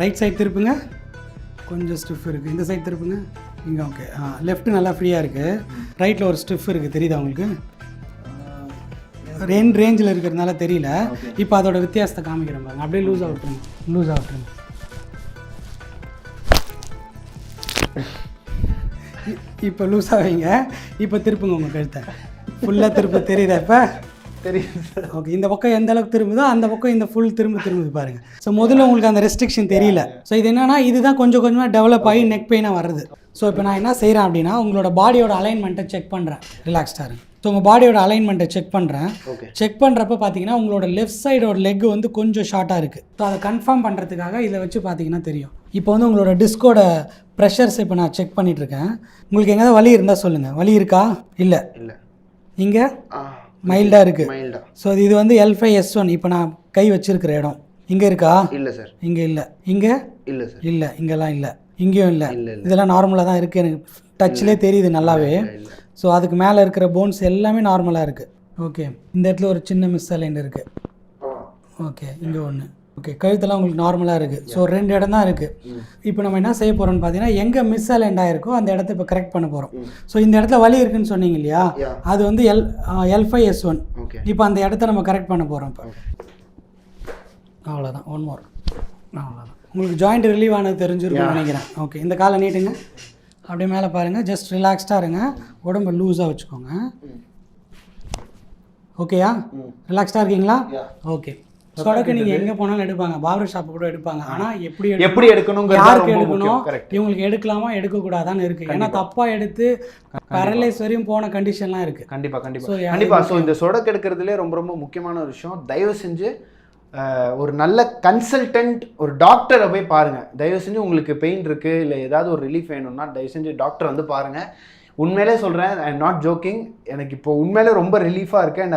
Right side திருப்புங்க, கொஞ்சம் stiff இருக்குது. இந்த சைடு திருப்புங்க, இங்கே ஓகே. லெஃப்ட் நல்லா ஃப்ரீயாக இருக்குது, ரைட்டில் ஒரு ஸ்டிஃப் இருக்குது, தெரியுதா உங்களுக்கு? ரேஞ்சில் இருக்கிறதுனால தெரியல. இப்போ அதோட வித்தியாசத்தை காமிக்கிறேன் பாருங்க. அப்படியே லூஸ் ஆகிட்டுருங்க, லூஸ் ஆகிட்டுருங்க. இப்போ லூஸ் ஆவீங்க. இப்போ திருப்புங்க உங்கள் கழுத்தை ஃபுல்லாக திரும்ப. தெரியுதா இப்போ? தெரியுது சார். ஓகே, இந்த பக்கம் எந்த அளவுக்கு திரும்புதோ அந்த பக்கம் இந்த ஃபுல் திரும்புது பாருங்கள். ஸோ முதல்ல உங்களுக்கு அந்த ரெஸ்ட்ரிக்ஷன் தெரியல. ஸோ இது என்னன்னா, இதுதான் கொஞ்சம் கொஞ்சமாக டெவலப் ஆகி நெக் பெயினாக வருது. ஸோ இப்போ நான் என்ன செய்கிறேன் அப்படின்னா, உங்களோட பாடியோட அலைன்மெண்ட்டை செக் பண்ணுறேன். ரிலாக்ஸ்டாக இருங்க. ஸோ உங்கள் பாடியோட அலைன்மெண்ட்டை செக் பண்ணுறேன். செக் பண்ணுறப்ப பார்த்தீங்கன்னா உங்களோட லெஃப்ட் சைடோட லெக் வந்து கொஞ்சம் ஷார்ட்டாக இருக்குது. ஸோ அதை கன்ஃபார்ம் பண்ணுறதுக்காக இதை வச்சு பார்த்தீங்கன்னா தெரியும். இப்போ வந்து உங்களோட டிஸ்கோட ப்ரெஷர்ஸ் இப்போ நான் செக் பண்ணிகிட்ருக்கேன். உங்களுக்கு எங்கேயாவது வலி இருந்தால் சொல்லுங்கள். வலி இருக்கா? இல்லை. இங்கே மைல்டாக இருக்குது. ஸோ இது வந்து L5S1. இப்போ நான் கை வச்சிருக்கிற இடம் இங்கே இருக்கா? இல்லை சார். இங்கே இல்லை. இங்கே இல்லை சார். இல்லை. இங்கெல்லாம் இல்லை. இங்கேயும் இல்லை. இதெல்லாம் நார்மலாக தான் இருக்குது. எனக்கு டச்சிலே தெரியுது நல்லாவே. ஸோ அதுக்கு மேலே இருக்கிற போன்ஸ் எல்லாமே நார்மலாக இருக்குது. ஓகே, இந்த இடத்துல ஒரு சின்ன மிஸ் அலைன் இருக்குது. ஓகே, இங்கே ஒன்று. ஓகே, கழுத்தெல்லாம் உங்களுக்கு நார்மலாக இருக்குது. ஸோ 2 இடம் தான் இருக்குது. இப்போ நம்ம என்ன செய்ய போகிறோம்னு பார்த்தீங்கன்னா, எங்கே மிஸ் அலைண்ட் ஆகிருக்கோ அந்த இடத்த இப்போ கரெக்ட் பண்ண போகிறோம். ஸோ இந்த இடத்துல வலி இருக்குன்னு சொன்னீங்க இல்லையா, அது வந்து L5S1. இப்போ அந்த இடத்த நம்ம கரெக்ட் பண்ண போகிறோம். இப்போ அவ்வளோதான். One more. அவ்வளோதான். உங்களுக்கு ஜாயிண்ட் ரிலீவ் ஆனது தெரிஞ்சிருக்கும்னு நினைக்கிறேன். ஓகே, இந்த காலை நீட்டுங்க, அப்படியே மேலே பாருங்கள். ஜஸ்ட் ரிலாக்ஸ்டாக இருங்க, உடம்பை லூஸாக வச்சுக்கோங்க. ஓகேயா? ரிலாக்ஸ்டாக இருக்கீங்களா? ஓகே. சொடக்கு நீங்கள் எங்கே போனாலும் எடுப்பாங்க, பார்பர் ஷாப்பு கூட எடுப்பாங்க. ஆனால் எப்படி எடுக்கணும், யாருக்கு எடுக்கணும், இவங்களுக்கு எடுக்கலாமா எடுக்கக்கூடாதான்னு இருக்குது. ஏன்னா தப்பாக எடுத்து பேரலைஸ் வரையும் போன கண்டிஷன்லாம் இருக்குது. கண்டிப்பாக. ஸோ இந்த சொடக்கு எடுக்கிறதுலே ரொம்ப ரொம்ப முக்கியமான ஒரு விஷயம், தயவு செஞ்சு ஒரு நல்ல கன்சல்டன்ட், ஒரு டாக்டரை போய் பாருங்கள். தயவு செஞ்சு உங்களுக்கு பெயின் இருக்குது இல்லை ஏதாவது ஒரு ரிலீஃப் வேணும்னா தயவு செஞ்சு டாக்டர் வந்து பாருங்கள். உண்மையிலே சொல்கிறேன், ஐ எம் நாட் ஜோக்கிங். எனக்கு இப்போ உண்மையிலே ரொம்ப ரிலீஃபாக இருக்குது. அண்ட்